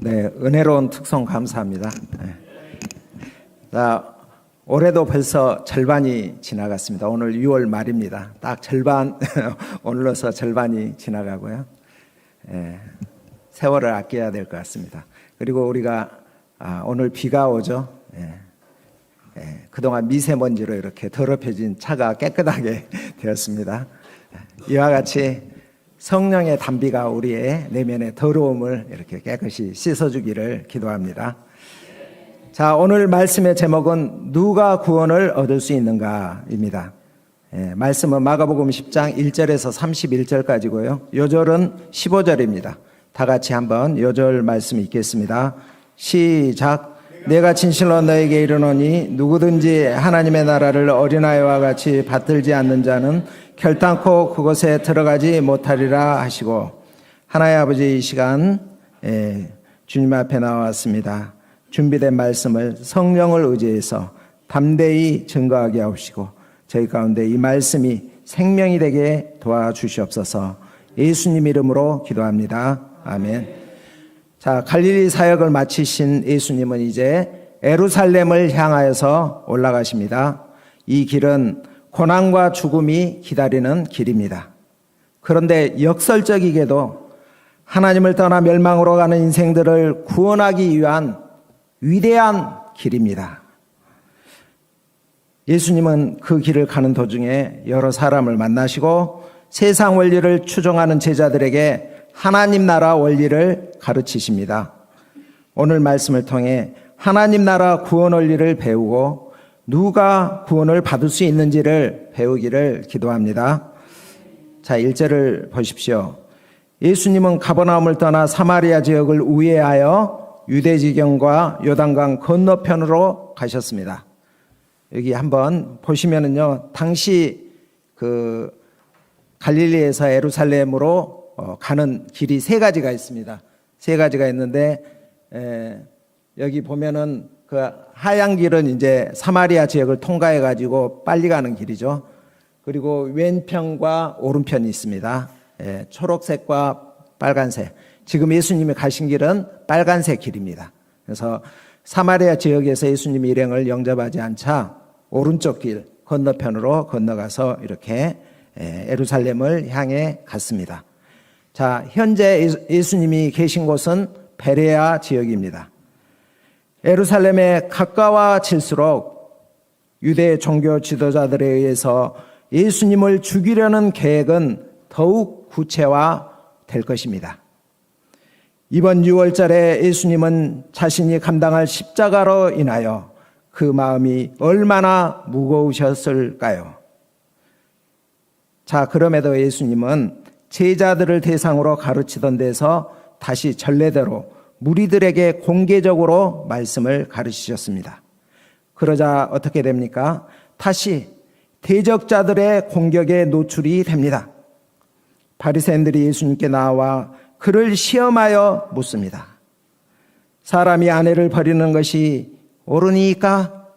네, 은혜로운 특송 감사합니다. 네. 자, 올해도 벌써 절반이 지나갔습니다. 오늘 6월 말입니다. 딱 절반, 오늘로서 절반이 지나가고요. 세월을 아껴야 될 것 같습니다. 그리고 우리가 오늘 비가 오죠. 그동안 미세먼지로 이렇게 더럽혀진 차가 깨끗하게 되었습니다. 이와 같이 성령의 단비가 우리의 내면의 더러움을 이렇게 깨끗이 씻어주기를 기도합니다. 자, 오늘 말씀의 제목은 누가 구원을 얻을 수 있는가입니다. 말씀은 마가복음 10장 1절에서 31절까지고요. 요절은 15절입니다. 다 같이 한번 요절 말씀 읽겠습니다. 시작. 내가 진실로 너에게 이르노니 누구든지 하나님의 나라를 어린아이와 같이 받들지 않는 자는 결단코 그곳에 들어가지 못하리라 하시고, 하나의 아버지, 이 시간 주님 앞에 나왔습니다. 준비된 말씀을 성령을 의지해서 담대히 증거하게 하시고 저희 가운데 이 말씀이 생명이 되게 도와주시옵소서. 예수님 이름으로 기도합니다. 아멘. 자, 갈릴리 사역을 마치신 예수님은 이제 예루살렘을 향하여서 올라가십니다. 이 길은 고난과 죽음이 기다리는 길입니다. 그런데 역설적이게도 하나님을 떠나 멸망으로 가는 인생들을 구원하기 위한 위대한 길입니다. 예수님은 그 길을 가는 도중에 여러 사람을 만나시고 세상 원리를 추종하는 제자들에게 하나님 나라 원리를 가르치십니다. 오늘 말씀을 통해 하나님 나라 구원 원리를 배우고 누가 구원을 받을 수 있는지를 배우기를 기도합니다. 자, 1절을 보십시오. 예수님은 가버나움을 떠나 사마리아 지역을 우회하여 유대지경과 요단강 건너편으로 가셨습니다. 여기 한번 보시면은요, 당시 그 갈릴리에서 예루살렘으로 가는 길이 세 가지가 있습니다. 세 가지가 있는데, 여기 보면은 그 하얀 길은 이제 사마리아 지역을 통과해 가지고 빨리 가는 길이죠. 그리고 왼편과 오른편이 있습니다. 초록색과 빨간색. 지금 예수님이 가신 길은 빨간색 길입니다. 그래서 사마리아 지역에서 예수님이 일행을 영접하지 않자 오른쪽 길 건너편으로 건너가서 이렇게 예루살렘을 향해 갔습니다. 자, 현재 예수님이 계신 곳은 베레아 지역입니다. 예루살렘에 가까워질수록 유대 종교 지도자들에 의해서 예수님을 죽이려는 계획은 더욱 구체화될 것입니다. 이번 6월달에 예수님은 자신이 감당할 십자가로 인하여 그 마음이 얼마나 무거우셨을까요? 자, 그럼에도 예수님은 제자들을 대상으로 가르치던 데서 다시 전례대로 무리들에게 공개적으로 말씀을 가르치셨습니다. 그러자 어떻게 됩니까? 다시 대적자들의 공격에 노출이 됩니다. 바리새인들이 예수님께 나와 그를 시험하여 묻습니다. 사람이 아내를 버리는 것이 옳으니까?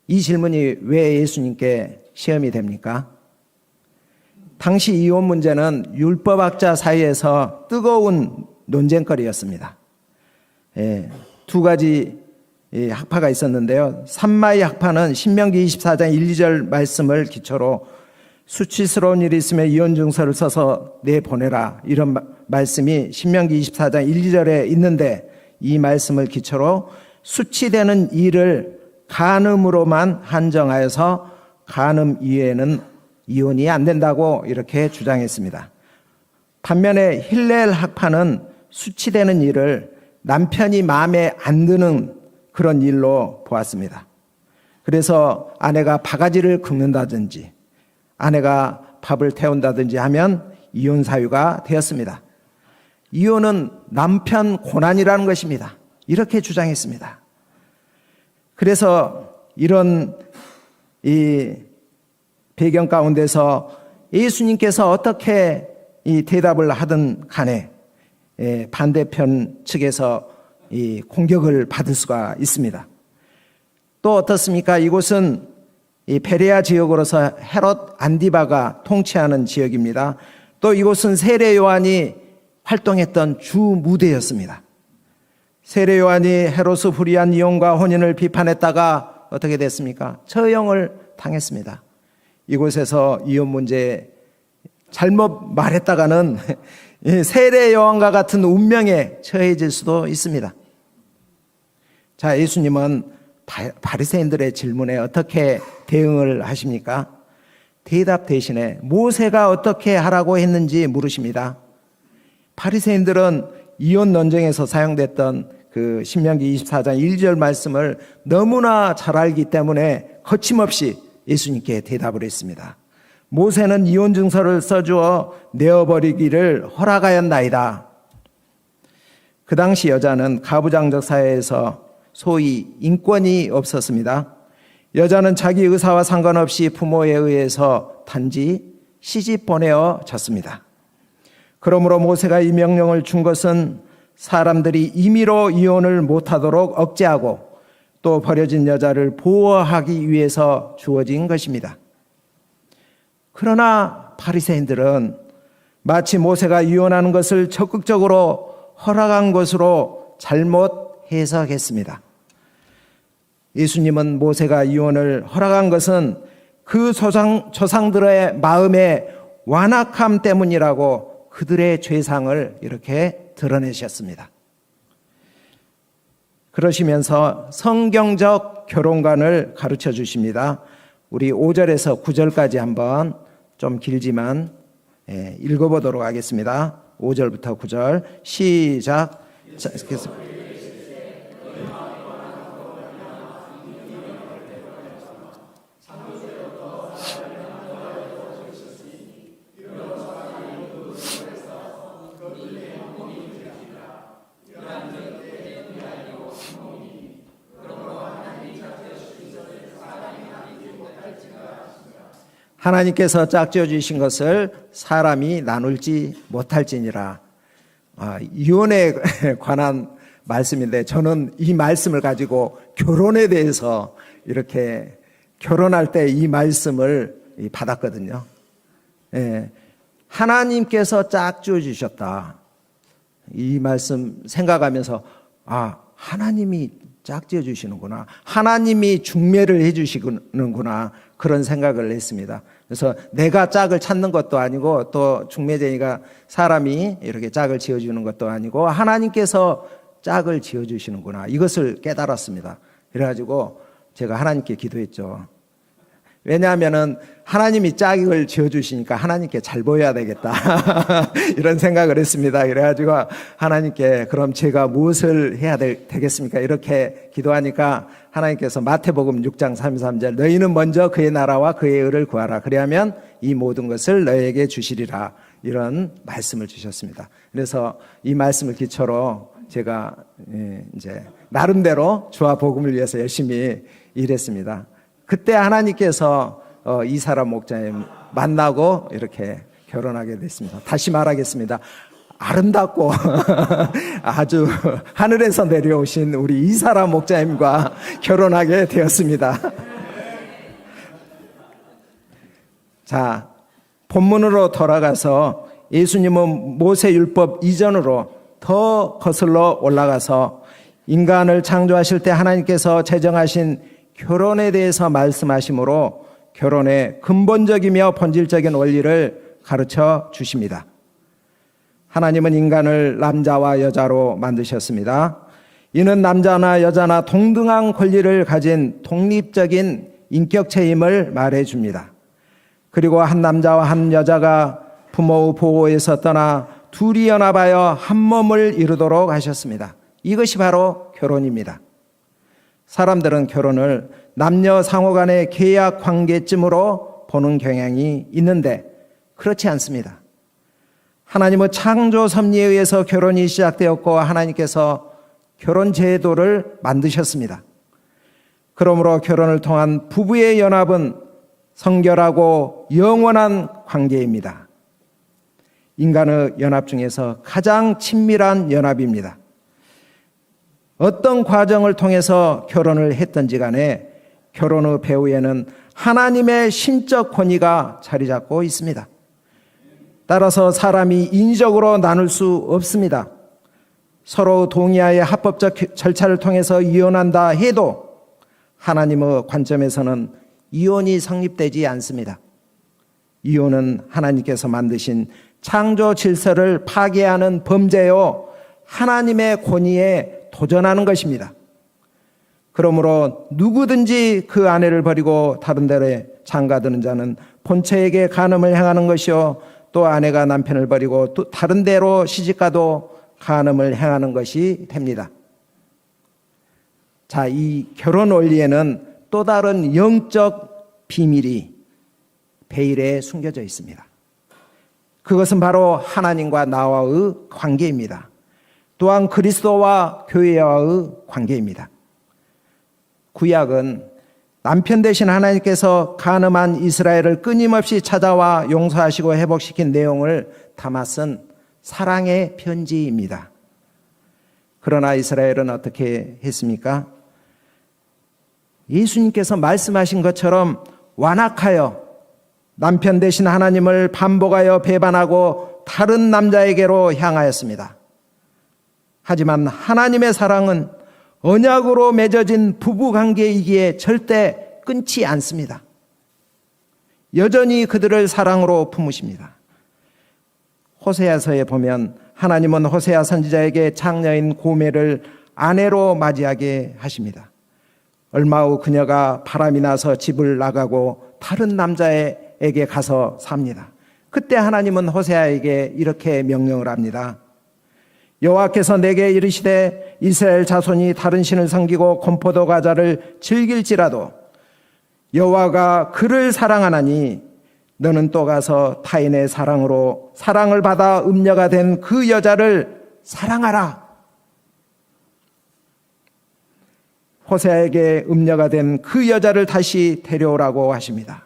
이 질문이 왜 예수님께 시험이 됩니까? 당시 이혼 문제는 율법학자 사이에서 뜨거운 논쟁거리였습니다. 두 가지 학파가 있었는데요. 산마이 학파는 신명기 24장 1, 2절 말씀을 기초로 수치스러운 일이 있으면 이혼 증서를 써서 내보내라, 이런 말씀이 신명기 24장 1, 2절에 있는데, 이 말씀을 기초로 수치되는 일을 간음으로만 한정하여서 간음 이외에는 이혼이 안 된다고 이렇게 주장했습니다. 반면에 힐렐 학파는 수치되는 일을 남편이 마음에 안 드는 그런 일로 보았습니다. 그래서 아내가 바가지를 긁는다든지 아내가 밥을 태운다든지 하면 이혼 사유가 되었습니다. 이혼은 남편 고난이라는 것입니다. 이렇게 주장했습니다. 그래서 이런 이 배경 가운데서 예수님께서 어떻게 이 대답을 하든 간에 반대편 측에서 이 공격을 받을 수가 있습니다. 또 어떻습니까? 이곳은 이 베레아 지역으로서 헤롯 안디바가 통치하는 지역입니다. 또 이곳은 세례 요한이 활동했던 주 무대였습니다. 세례 요한이 헤로스 불의한 이혼과 혼인을 비판했다가 어떻게 됐습니까? 처형을 당했습니다. 이곳에서 이혼 문제에 잘못 말했다가는 세례 요한과 같은 운명에 처해질 수도 있습니다. 자, 예수님은 바리새인들의 질문에 어떻게 대응을 하십니까? 대답 대신에 모세가 어떻게 하라고 했는지 물으십니다. 바리새인들은 이혼 논쟁에서 사용됐던 그 신명기 24장 1절 말씀을 너무나 잘 알기 때문에 거침없이 예수님께 대답을 했습니다. 모세는 이혼 증서를 써주어 내어버리기를 허락하였나이다. 그 당시 여자는 가부장적 사회에서 소위 인권이 없었습니다. 여자는 자기 의사와 상관없이 부모에 의해서 단지 시집 보내어졌습니다. 그러므로 모세가 이 명령을 준 것은 사람들이 임의로 이혼을 못하도록 억제하고 또 버려진 여자를 보호하기 위해서 주어진 것입니다. 그러나 바리새인들은 마치 모세가 이혼하는 것을 적극적으로 허락한 것으로 잘못 해석했습니다. 예수님은 모세가 이혼을 허락한 것은 그 조상들의 마음의 완악함 때문이라고 그들의 죄상을 이렇게 드러내셨습니다. 그러시면서 성경적 결혼관을 가르쳐 주십니다. 우리 5절에서 9절까지 한번 좀 길지만 읽어보도록 하겠습니다. 5절부터 9절 시작. 하나님께서 짝지어 주신 것을 사람이 나눌지 못할지니라. 이혼에 관한 말씀인데 저는 이 말씀을 가지고 결혼에 대해서 이렇게 결혼할 때 이 말씀을 받았거든요. 하나님께서 짝지어 주셨다. 이 말씀 생각하면서 하나님이 짝지어 주시는구나. 하나님이 중매를 해 주시는구나. 그런 생각을 했습니다. 그래서 내가 짝을 찾는 것도 아니고 또 중매쟁이가 사람이 이렇게 짝을 지어주는 것도 아니고 하나님께서 짝을 지어주시는구나. 이것을 깨달았습니다. 그래가지고 제가 하나님께 기도했죠. 왜냐하면은 하나님이 짝을 지어주시니까 하나님께 잘 보여야 되겠다. 이런 생각을 했습니다. 그래가지고 하나님께 그럼 제가 무엇을 해야 되겠습니까? 이렇게 기도하니까 하나님께서 마태복음 6장 33절 너희는 먼저 그의 나라와 그의 의를 구하라. 그리하면 이 모든 것을 너희에게 주시리라. 이런 말씀을 주셨습니다. 그래서 이 말씀을 기초로 제가 이제 나름대로 주와 복음을 위해서 열심히 일했습니다. 그때 하나님께서 이사람 목자님 만나고 이렇게 결혼하게 됐습니다. 다시 말하겠습니다. 아름답고 아주 하늘에서 내려오신 우리 이사람 목자님과 결혼하게 되었습니다. 자, 본문으로 돌아가서 예수님은 모세율법 이전으로 더 거슬러 올라가서 인간을 창조하실 때 하나님께서 제정하신 결혼에 대해서 말씀하시므로 결혼의 근본적이며 본질적인 원리를 가르쳐 주십니다. 하나님은 인간을 남자와 여자로 만드셨습니다. 이는 남자나 여자나 동등한 권리를 가진 독립적인 인격체임을 말해 줍니다. 그리고 한 남자와 한 여자가 부모의 보호에서 떠나 둘이 연합하여 한 몸을 이루도록 하셨습니다. 이것이 바로 결혼입니다. 사람들은 결혼을 남녀 상호 간의 계약 관계쯤으로 보는 경향이 있는데 그렇지 않습니다. 하나님은 창조 섭리에 의해서 결혼이 시작되었고 하나님께서 결혼 제도를 만드셨습니다. 그러므로 결혼을 통한 부부의 연합은 성결하고 영원한 관계입니다. 인간의 연합 중에서 가장 친밀한 연합입니다. 어떤 과정을 통해서 결혼을 했든지 간에 결혼의 배후에는 하나님의 신적 권위가 자리 잡고 있습니다. 따라서 사람이 인위적으로 나눌 수 없습니다. 서로 동의하에 합법적 절차를 통해서 이혼한다 해도 하나님의 관점에서는 이혼이 성립되지 않습니다. 이혼은 하나님께서 만드신 창조 질서를 파괴하는 범죄요, 하나님의 권위에 도전하는 것입니다. 그러므로 누구든지 그 아내를 버리고 다른 데로 장가드는 자는 본처에게 간음을 행하는 것이요, 또 아내가 남편을 버리고 또 다른 데로 시집가도 간음을 행하는 것이 됩니다. 자, 이 결혼 원리에는 또 다른 영적 비밀이 베일에 숨겨져 있습니다. 그것은 바로 하나님과 나와의 관계입니다. 또한 그리스도와 교회와의 관계입니다. 구약은 남편 대신 하나님께서 간음한 이스라엘을 끊임없이 찾아와 용서하시고 회복시킨 내용을 담아 쓴 사랑의 편지입니다. 그러나 이스라엘은 어떻게 했습니까? 예수님께서 말씀하신 것처럼 완악하여 남편 대신 하나님을 반복하여 배반하고 다른 남자에게로 향하였습니다. 하지만 하나님의 사랑은 언약으로 맺어진 부부관계이기에 절대 끊지 않습니다. 여전히 그들을 사랑으로 품으십니다. 호세아서에 보면 하나님은 호세아 선지자에게 장녀인 고멜을 아내로 맞이하게 하십니다. 얼마 후 그녀가 바람이 나서 집을 나가고 다른 남자에게 가서 삽니다. 그때 하나님은 호세아에게 이렇게 명령을 합니다. 여호와께서 내게 이르시되 이스라엘 자손이 다른 신을 섬기고 건포도 과자를 즐길지라도 여호와가 그를 사랑하나니 너는 또 가서 타인의 사랑으로 사랑을 받아 음녀가 된 그 여자를 사랑하라. 호세아에게 음녀가 된 그 여자를 다시 데려오라고 하십니다.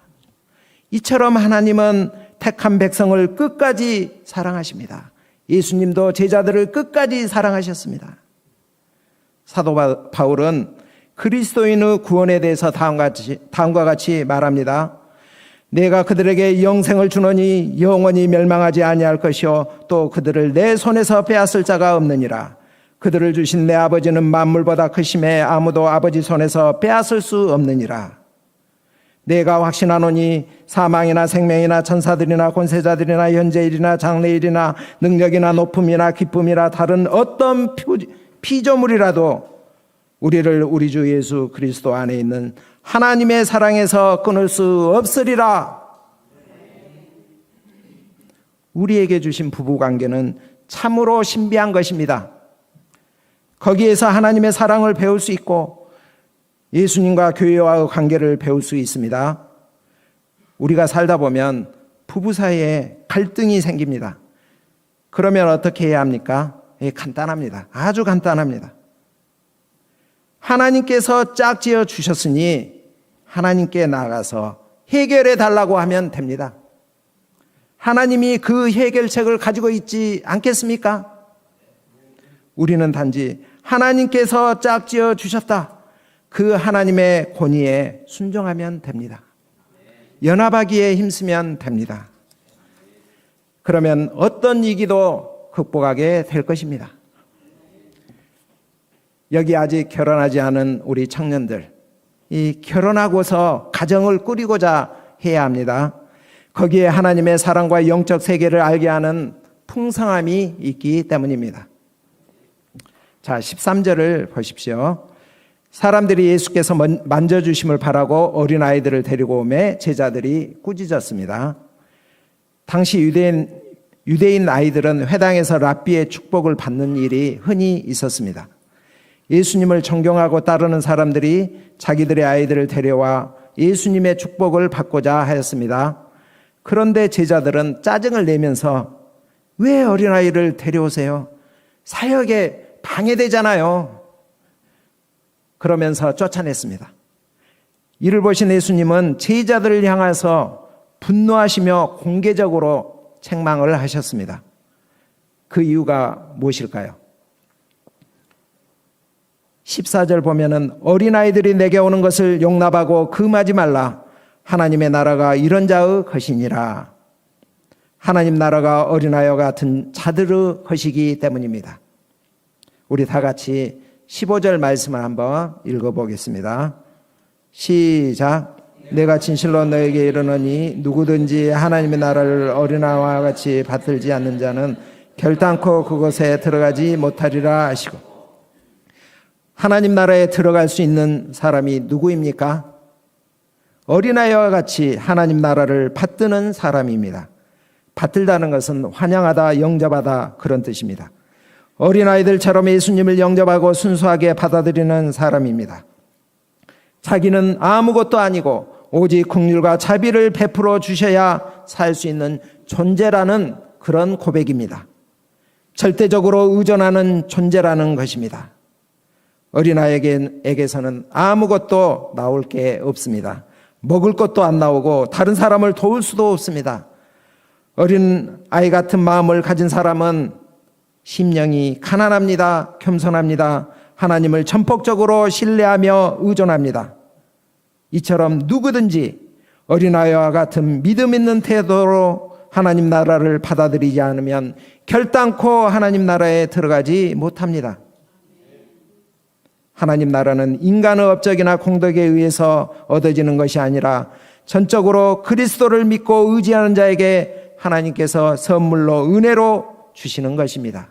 이처럼 하나님은 택한 백성을 끝까지 사랑하십니다. 예수님도 제자들을 끝까지 사랑하셨습니다. 사도 바울은 그리스도인의 구원에 대해서 다음과 같이 말합니다. 내가 그들에게 영생을 주노니 영원히 멸망하지 아니할 것이요 또 그들을 내 손에서 빼앗을 자가 없느니라. 그들을 주신 내 아버지는 만물보다 크심에 아무도 아버지 손에서 빼앗을 수 없느니라. 내가 확신하노니 사망이나 생명이나 천사들이나 권세자들이나 현재일이나 장래일이나 능력이나 높음이나 기쁨이나 다른 어떤 피조물이라도 우리를 우리 주 예수 그리스도 안에 있는 하나님의 사랑에서 끊을 수 없으리라. 우리에게 주신 부부관계는 참으로 신비한 것입니다. 거기에서 하나님의 사랑을 배울 수 있고 예수님과 교회와의 관계를 배울 수 있습니다. 우리가 살다 보면 부부 사이에 갈등이 생깁니다. 그러면 어떻게 해야 합니까? 간단합니다. 아주 간단합니다. 하나님께서 짝지어 주셨으니 하나님께 나아가서 해결해 달라고 하면 됩니다. 하나님이 그 해결책을 가지고 있지 않겠습니까? 우리는 단지 하나님께서 짝지어 주셨다. 그 하나님의 권위에 순종하면 됩니다. 연합하기에 힘쓰면 됩니다. 그러면 어떤 위기도 극복하게 될 것입니다. 여기 아직 결혼하지 않은 우리 청년들, 이 결혼하고서 가정을 꾸리고자 해야 합니다. 거기에 하나님의 사랑과 영적 세계를 알게 하는 풍성함이 있기 때문입니다. 자, 13절을 보십시오. 사람들이 예수께서 만져주심을 바라고 어린아이들을 데리고 오매 제자들이 꾸짖었습니다. 당시 유대인 아이들은 회당에서 랍비의 축복을 받는 일이 흔히 있었습니다. 예수님을 존경하고 따르는 사람들이 자기들의 아이들을 데려와 예수님의 축복을 받고자 하였습니다. 그런데 제자들은 짜증을 내면서 왜 어린아이를 데려오세요? 사역에 방해되잖아요. 그러면서 쫓아냈습니다. 이를 보신 예수님은 제자들을 향해서 분노하시며 공개적으로 책망을 하셨습니다. 그 이유가 무엇일까요? 14절 보면은 어린아이들이 내게 오는 것을 용납하고 금하지 말라. 하나님의 나라가 이런 자의 것이니라. 하나님 나라가 어린아이와 같은 자들의 것이기 때문입니다. 우리 다 같이 15절 말씀을 한번 읽어보겠습니다. 시작. 내가 진실로 너에게 이르노니 누구든지 하나님의 나라를 어린아이와 같이 받들지 않는 자는 결단코 그곳에 들어가지 못하리라 하시고, 하나님 나라에 들어갈 수 있는 사람이 누구입니까? 어린아이와 같이 하나님 나라를 받드는 사람입니다. 받들다는 것은 환영하다, 영접하다 그런 뜻입니다. 어린아이들처럼 예수님을 영접하고 순수하게 받아들이는 사람입니다. 자기는 아무것도 아니고 오직 긍휼과 자비를 베풀어 주셔야 살 수 있는 존재라는 그런 고백입니다. 절대적으로 의존하는 존재라는 것입니다. 어린아이에게서는 아무것도 나올 게 없습니다. 먹을 것도 안 나오고 다른 사람을 도울 수도 없습니다. 어린아이 같은 마음을 가진 사람은 심령이 가난합니다. 겸손합니다. 하나님을 전폭적으로 신뢰하며 의존합니다. 이처럼 누구든지 어린아이와 같은 믿음 있는 태도로 하나님 나라를 받아들이지 않으면 결단코 하나님 나라에 들어가지 못합니다. 하나님 나라는 인간의 업적이나 공덕에 의해서 얻어지는 것이 아니라 전적으로 그리스도를 믿고 의지하는 자에게 하나님께서 선물로 은혜로 주시는 것입니다.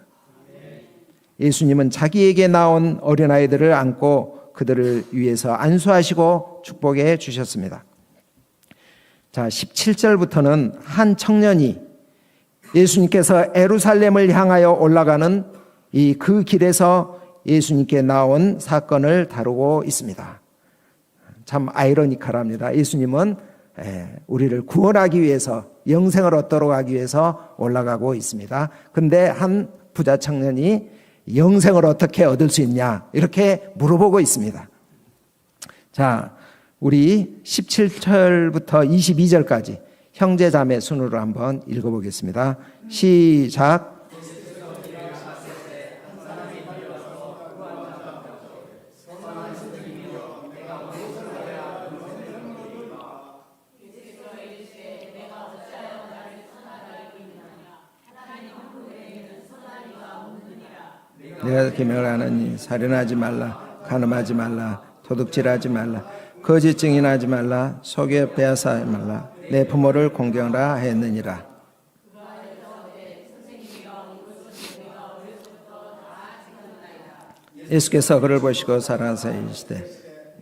예수님은 자기에게 나온 어린아이들을 안고 그들을 위해서 안수하시고 축복해 주셨습니다. 자, 17절부터는 한 청년이 예수님께서 예루살렘을 향하여 올라가는 그 길에서 예수님께 나온 사건을 다루고 있습니다. 참 아이러니컬합니다. 예수님은 우리를 구원하기 위해서, 영생을 얻도록 하기 위해서 올라가고 있습니다. 근데 한 부자 청년이 영생을 어떻게 얻을 수 있냐 이렇게 물어보고 있습니다. 자, 우리 17절부터 22절까지 형제 자매 순으로 한번 읽어보겠습니다. 시작. 내가 계명하노니 살인하지 말라, 간음하지 말라, 도둑질하지 말라, 거짓 증인하지 말라, 속여 빼앗아 말라, 내 부모를 공경하라 했느니라. 예수께서 그를 보시고 사랑하사 이르시되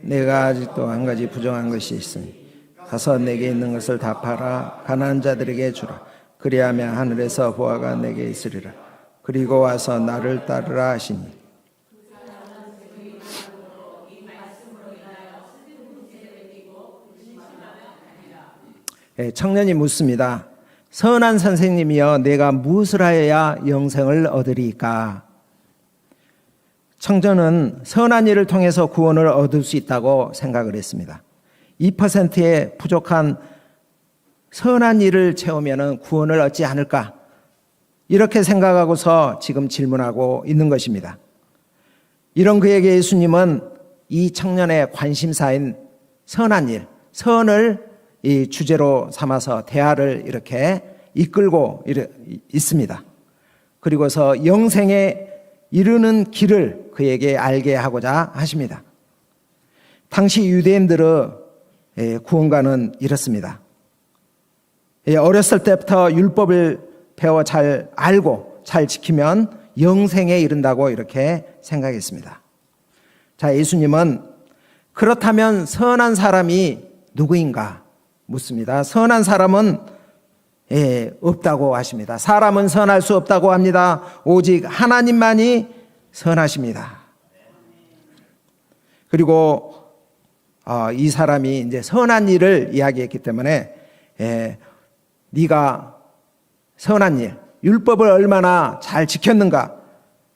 내가 아직도 한 가지 부정한 것이 있으니 가서 내게 있는 것을 다 팔아 가난한 자들에게 주라. 그리하면 하늘에서 보화가 내게 있으리라. 그리고 와서 나를 따르라 하시니. 청년이 묻습니다. 선한 선생님이여, 내가 무엇을 하여야 영생을 얻으리까? 청년은 선한 일을 통해서 구원을 얻을 수 있다고 생각을 했습니다. 2%의 부족한 선한 일을 채우면 구원을 얻지 않을까? 이렇게 생각하고서 지금 질문하고 있는 것입니다. 이런 그에게 예수님은 이 청년의 관심사인 선한 일, 선을 이 주제로 삼아서 대화를 이렇게 이끌고 있습니다. 그리고서 영생에 이르는 길을 그에게 알게 하고자 하십니다. 당시 유대인들의 구원관은 이렇습니다. 어렸을 때부터 율법을 배워 잘 알고 잘 지키면 영생에 이른다고 이렇게 생각했습니다. 자, 예수님은 그렇다면 선한 사람이 누구인가 묻습니다. 선한 사람은 없다고 하십니다. 사람은 선할 수 없다고 합니다. 오직 하나님만이 선하십니다. 그리고 이 사람이 이제 선한 일을 이야기했기 때문에 네가 선한 일, 율법을 얼마나 잘 지켰는가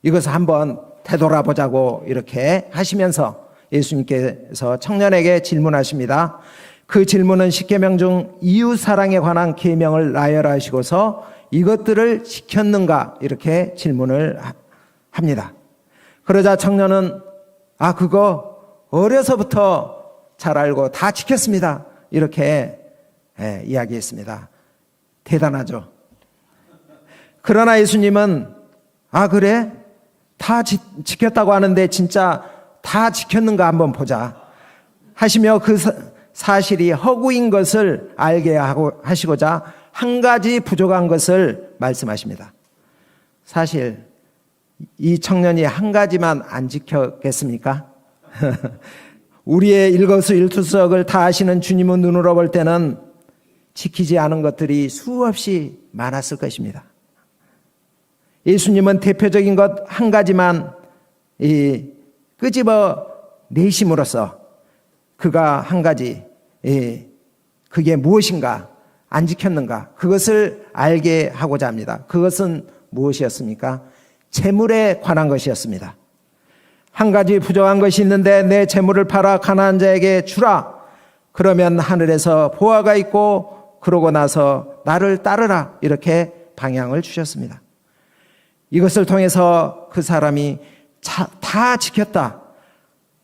이것을 한번 되돌아보자고 이렇게 하시면서 예수님께서 청년에게 질문하십니다. 그 질문은 십계명 중 이웃사랑에 관한 계명을 나열하시고서 이것들을 지켰는가 이렇게 질문을 합니다. 그러자 청년은 그거 어려서부터 잘 알고 다 지켰습니다 이렇게 이야기했습니다. 대단하죠. 그러나 예수님은 그래? 다 지켰다고 하는데 진짜 다 지켰는가 한번 보자 하시며 그 사실이 허구인 것을 알게 하시고자 한 가지 부족한 것을 말씀하십니다. 사실 이 청년이 한 가지만 안 지켰겠습니까? 우리의 일거수일투족을 다 아시는 주님의 눈으로 볼 때는 지키지 않은 것들이 수없이 많았을 것입니다. 예수님은 대표적인 것 한 가지만 끄집어 내심으로써 그가 한 가지 그게 무엇인가 안 지켰는가 그것을 알게 하고자 합니다. 그것은 무엇이었습니까? 재물에 관한 것이었습니다. 한 가지 부족한 것이 있는데 내 재물을 팔아 가난한 자에게 주라. 그러면 하늘에서 보화가 있고 그러고 나서 나를 따르라. 이렇게 방향을 주셨습니다. 이것을 통해서 그 사람이 다 지켰다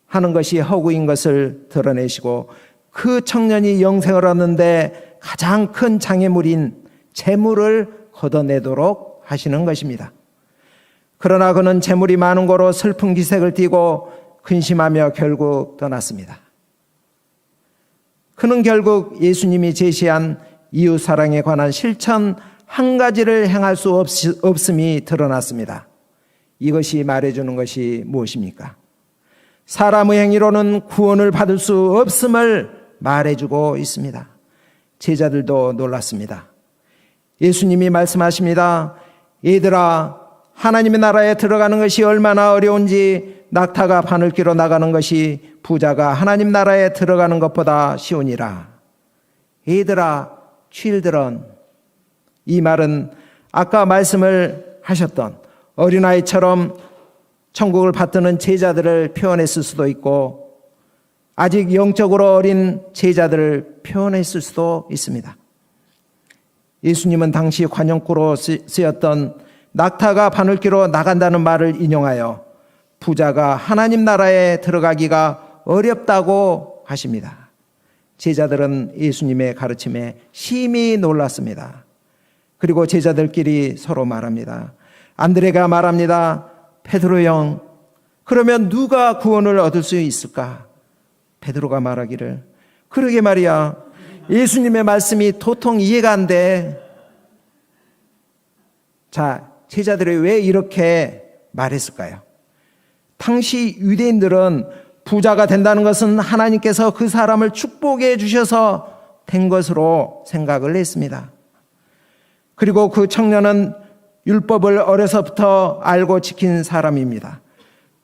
하는 것이 허구인 것을 드러내시고 그 청년이 영생을 얻는데 가장 큰 장애물인 재물을 걷어내도록 하시는 것입니다. 그러나 그는 재물이 많은 거로 슬픈 기색을 띠고 근심하며 결국 떠났습니다. 그는 결국 예수님이 제시한 이웃사랑에 관한 실천 한 가지를 행할 수 없음이 드러났습니다. 이것이 말해주는 것이 무엇입니까? 사람의 행위로는 구원을 받을 수 없음을 말해주고 있습니다. 제자들도 놀랐습니다. 예수님이 말씀하십니다. 얘들아, 하나님의 나라에 들어가는 것이 얼마나 어려운지 낙타가 바늘기로 나가는 것이 부자가 하나님 나라에 들어가는 것보다 쉬우니라. 얘들아, children. 이 말은 아까 말씀을 하셨던 어린아이처럼 천국을 받드는 제자들을 표현했을 수도 있고 아직 영적으로 어린 제자들을 표현했을 수도 있습니다. 예수님은 당시 관용구로 쓰였던 낙타가 바늘기로 나간다는 말을 인용하여 부자가 하나님 나라에 들어가기가 어렵다고 하십니다. 제자들은 예수님의 가르침에 심히 놀랐습니다. 그리고 제자들끼리 서로 말합니다. 안드레가 말합니다. 베드로 형, 그러면 누가 구원을 얻을 수 있을까? 베드로가 말하기를, 그러게 말이야. 예수님의 말씀이 도통 이해가 안 돼. 자, 제자들이 왜 이렇게 말했을까요? 당시 유대인들은 부자가 된다는 것은 하나님께서 그 사람을 축복해 주셔서 된 것으로 생각을 했습니다. 그리고 그 청년은 율법을 어려서부터 알고 지킨 사람입니다.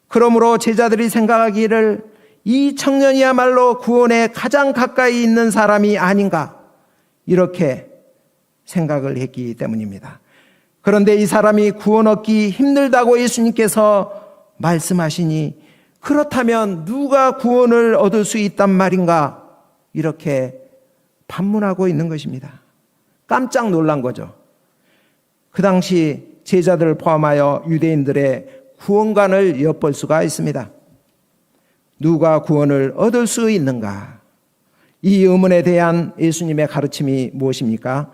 그러므로 제자들이 생각하기를 이 청년이야말로 구원에 가장 가까이 있는 사람이 아닌가 이렇게 생각을 했기 때문입니다. 그런데 이 사람이 구원 얻기 힘들다고 예수님께서 말씀하시니 그렇다면 누가 구원을 얻을 수 있단 말인가 이렇게 반문하고 있는 것입니다. 깜짝 놀란 거죠. 그 당시 제자들을 포함하여 유대인들의 구원관을 엿볼 수가 있습니다. 누가 구원을 얻을 수 있는가? 이 의문에 대한 예수님의 가르침이 무엇입니까?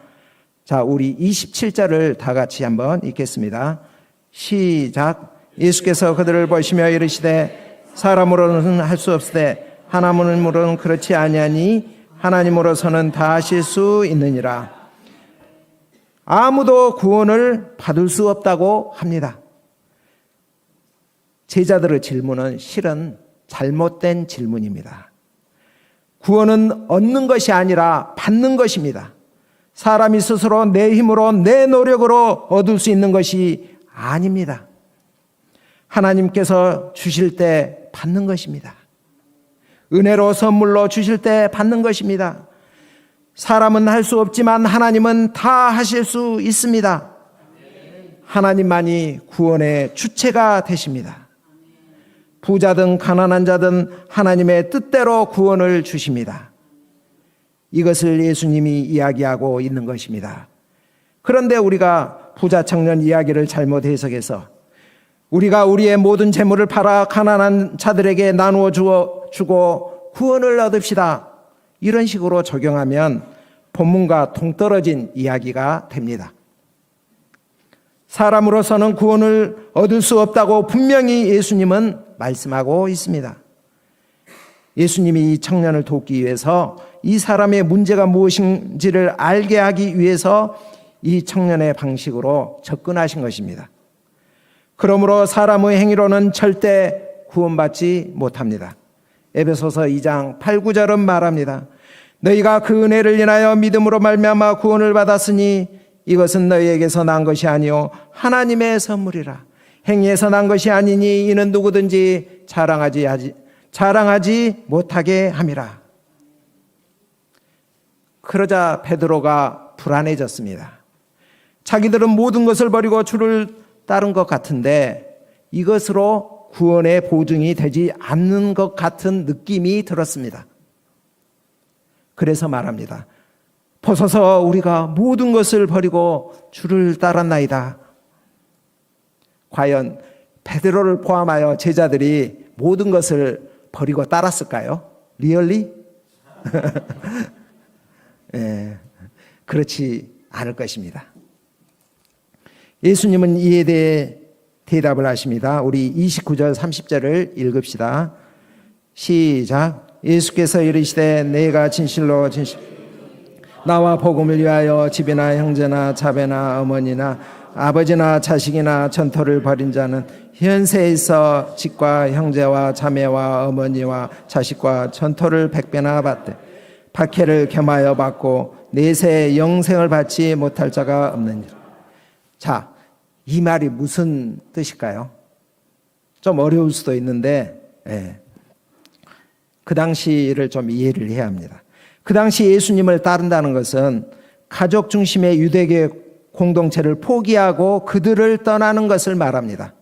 자, 우리 27절을 다 같이 한번 읽겠습니다. 시작. 예수께서 그들을 보시며 이르시되 사람으로는 할 수 없으되 하나님으로는 그렇지 아니하니 하나님으로서는 다 하실 수 있느니라. 아무도 구원을 받을 수 없다고 합니다. 제자들의 질문은 실은 잘못된 질문입니다. 구원은 얻는 것이 아니라 받는 것입니다. 사람이 스스로 내 힘으로 내 노력으로 얻을 수 있는 것이 아닙니다. 하나님께서 주실 때 받는 것입니다. 은혜로 선물로 주실 때 받는 것입니다. 사람은 할 수 없지만 하나님은 다 하실 수 있습니다. 하나님만이 구원의 주체가 되십니다. 부자든 가난한 자든 하나님의 뜻대로 구원을 주십니다. 이것을 예수님이 이야기하고 있는 것입니다. 그런데 우리가 부자 청년 이야기를 잘못 해석해서 우리가 우리의 모든 재물을 팔아 가난한 자들에게 나누어 주고 구원을 얻읍시다. 이런 식으로 적용하면 본문과 동떨어진 이야기가 됩니다. 사람으로서는 구원을 얻을 수 없다고 분명히 예수님은 말씀하고 있습니다. 예수님이 이 청년을 돕기 위해서 이 사람의 문제가 무엇인지를 알게 하기 위해서 이 청년의 방식으로 접근하신 것입니다. 그러므로 사람의 행위로는 절대 구원받지 못합니다. 에베소서 2장 8, 9절은 말합니다. 너희가 그 은혜를 인하여 믿음으로 말미암아 구원을 받았으니 이것은 너희에게서 난 것이 아니요 하나님의 선물이라. 행위에서 난 것이 아니니 이는 누구든지 자랑하지 못하게 함이라. 그러자 베드로가 불안해졌습니다. 자기들은 모든 것을 버리고 주를 따른 것 같은데 이것으로 구원의 보증이 되지 않는 것 같은 느낌이 들었습니다. 그래서 말합니다. 보소서 우리가 모든 것을 버리고 주를 따랐나이다. 과연 베드로를 포함하여 제자들이 모든 것을 버리고 따랐을까요? 리얼리? 예, 그렇지 않을 것입니다. 예수님은 이에 대해 대답을 하십니다. 우리 29절 30절을 읽읍시다. 시작. 예수께서 이르시되 내가 진실로 나와 복음을 위하여 집이나 형제나 자매나 어머니나 아버지나 자식이나 전토를 벌인 자는 현세에 있어 집과 형제와 자매와 어머니와 자식과 전토를 100배나 받되 박해를 겸하여 받고 내세 영생을 받지 못할 자가 없느니라. 자, 이 말이 무슨 뜻일까요? 좀 어려울 수도 있는데 그 당시를 좀 이해를 해야 합니다. 그 당시 예수님을 따른다는 것은 가족 중심의 유대계 공동체를 포기하고 그들을 떠나는 것을 말합니다.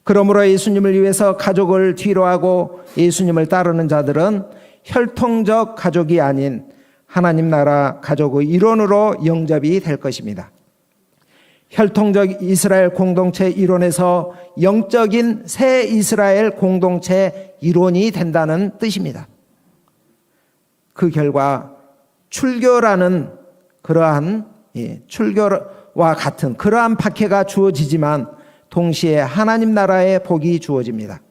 그러므로 예수님을 위해서 가족을 뒤로하고 예수님을 따르는 자들은 혈통적 가족이 아닌 하나님 나라 가족의 일원으로 영접이 될 것입니다. 혈통적 이스라엘 공동체 일원에서 영적인 새 이스라엘 공동체 일원이 된다는 뜻입니다. 그 결과 출교라는 그러한 출교와 같은 그러한 박해가 주어지지만 동시에 하나님 나라의 복이 주어집니다.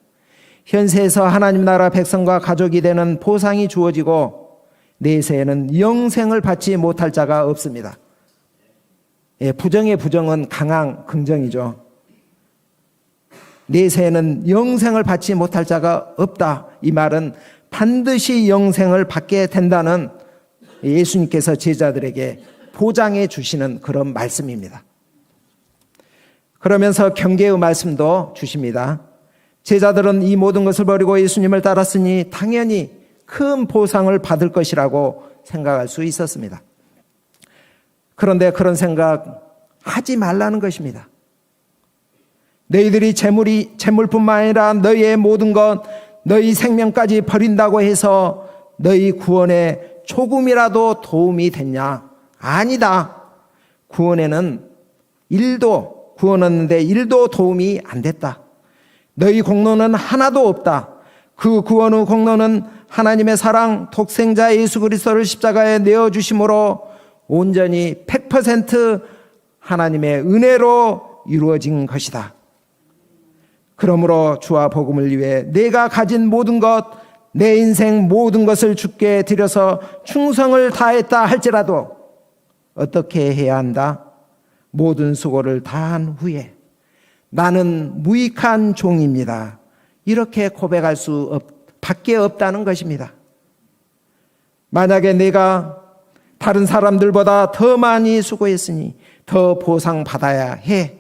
현세에서 하나님 나라 백성과 가족이 되는 보상이 주어지고 내세에는 영생을 받지 못할 자가 없습니다. 부정의 부정은 강한 긍정이죠. 내세에는 영생을 받지 못할 자가 없다. 이 말은 반드시 영생을 받게 된다는 예수님께서 제자들에게 보장해 주시는 그런 말씀입니다. 그러면서 경계의 말씀도 주십니다. 제자들은 이 모든 것을 버리고 예수님을 따랐으니 당연히 큰 보상을 받을 것이라고 생각할 수 있었습니다. 그런데 그런 생각 하지 말라는 것입니다. 너희들이 재물뿐만 아니라 너희의 모든 것, 너희 생명까지 버린다고 해서 너희 구원에 조금이라도 도움이 됐냐? 아니다. 구원 얻는데 1도 도움이 안 됐다. 너희 공로는 하나도 없다. 그 구원의 공로는 하나님의 사랑, 독생자 예수 그리스도를 십자가에 내어주심으로 온전히 100% 하나님의 은혜로 이루어진 것이다. 그러므로 주와 복음을 위해 내가 가진 모든 것, 내 인생 모든 것을 주께 드려서 충성을 다했다 할지라도 어떻게 해야 한다? 모든 수고를 다한 후에 나는 무익한 종입니다. 이렇게 고백할 밖에 없다는 것입니다. 만약에 내가 다른 사람들보다 더 많이 수고했으니 더 보상받아야 해.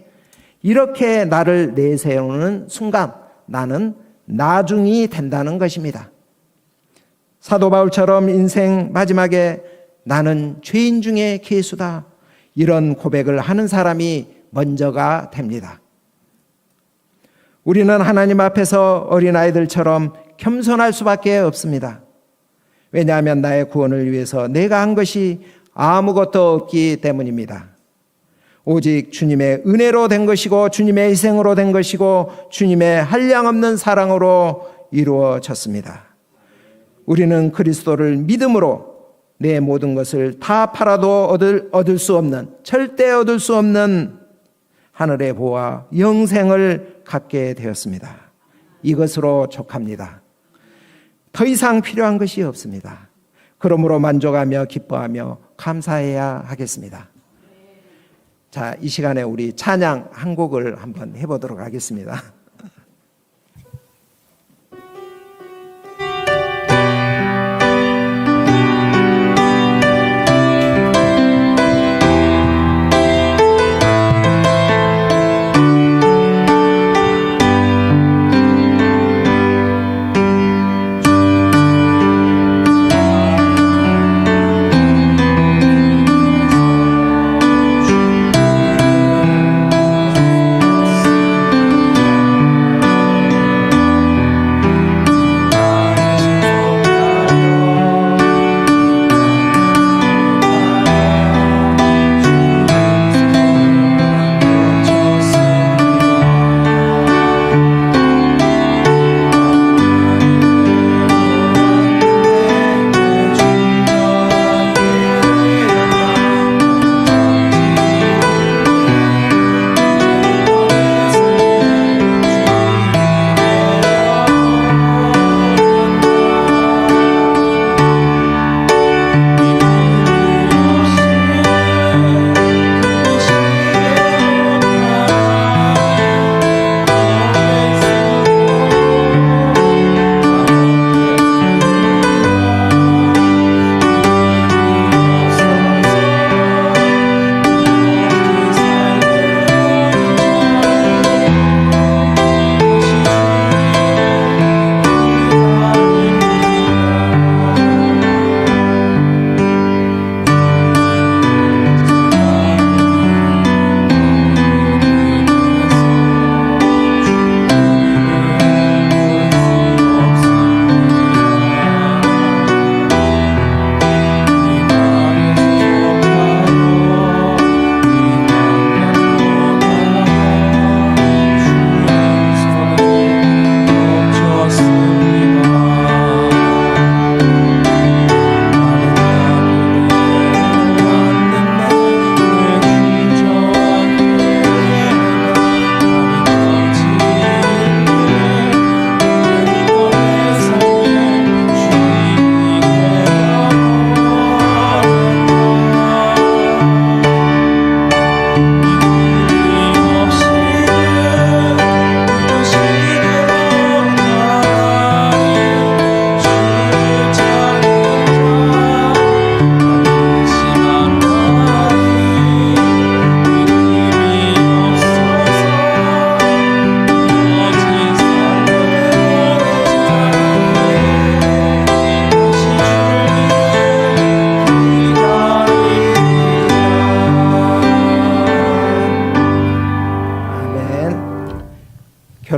이렇게 나를 내세우는 순간 나는 나중이 된다는 것입니다. 사도 바울처럼 인생 마지막에 나는 죄인 중에 괴수다. 이런 고백을 하는 사람이 먼저가 됩니다. 우리는 하나님 앞에서 어린아이들처럼 겸손할 수밖에 없습니다. 왜냐하면 나의 구원을 위해서 내가 한 것이 아무것도 없기 때문입니다. 오직 주님의 은혜로 된 것이고 주님의 희생으로 된 것이고 주님의 한량없는 사랑으로 이루어졌습니다. 우리는 그리스도를 믿음으로 내 모든 것을 다 팔아도 얻을 수 없는, 절대 얻을 수 없는 하늘의 보화 영생을 갖게 되었습니다. 이것으로 족합니다. 더 이상 필요한 것이 없습니다. 그러므로 만족하며 기뻐하며 감사해야 하겠습니다. 자, 이 시간에 우리 찬양 한 곡을 한번 해보도록 하겠습니다.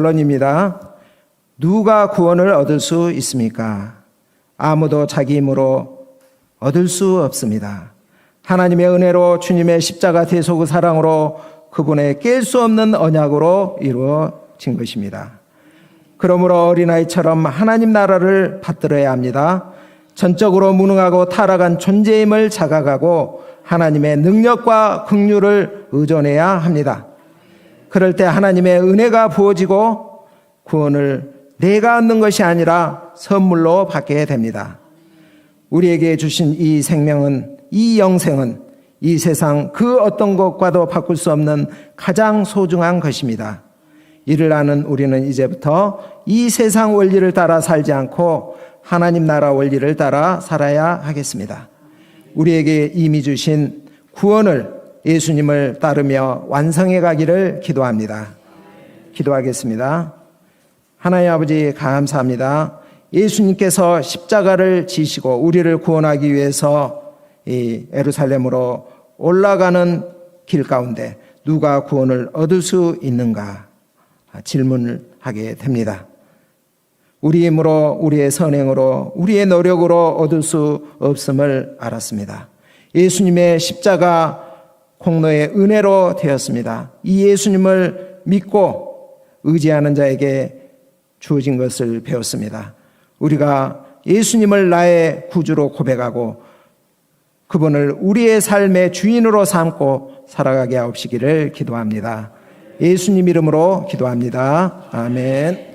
결론입니다. 누가 구원을 얻을 수 있습니까? 아무도 자기 힘으로 얻을 수 없습니다. 하나님의 은혜로 주님의 십자가 대속의 사랑으로 그분의 깰 수 없는 언약으로 이루어진 것입니다. 그러므로 어린아이처럼 하나님 나라를 받들어야 합니다. 전적으로 무능하고 타락한 존재임을 자각하고 하나님의 능력과 긍휼을 의존해야 합니다. 그럴 때 하나님의 은혜가 부어지고 구원을 내가 얻는 것이 아니라 선물로 받게 됩니다. 우리에게 주신 이 생명은, 이 영생은 이 세상 그 어떤 것과도 바꿀 수 없는 가장 소중한 것입니다. 이를 아는 우리는 이제부터 이 세상 원리를 따라 살지 않고 하나님 나라 원리를 따라 살아야 하겠습니다. 우리에게 이미 주신 구원을 예수님을 따르며 완성해 가기를 기도합니다. 기도하겠습니다. 하나님 아버지 감사합니다. 예수님께서 십자가를 지시고 우리를 구원하기 위해서 이 예루살렘으로 올라가는 길 가운데 누가 구원을 얻을 수 있는가 질문을 하게 됩니다. 우리 힘으로, 우리의 선행으로, 우리의 노력으로 얻을 수 없음을 알았습니다. 예수님의 십자가 공로의 은혜로 되었습니다. 이 예수님을 믿고 의지하는 자에게 주어진 것을 배웠습니다. 우리가 예수님을 나의 구주로 고백하고 그분을 우리의 삶의 주인으로 삼고 살아가게 하옵시기를 기도합니다. 예수님 이름으로 기도합니다. 아멘.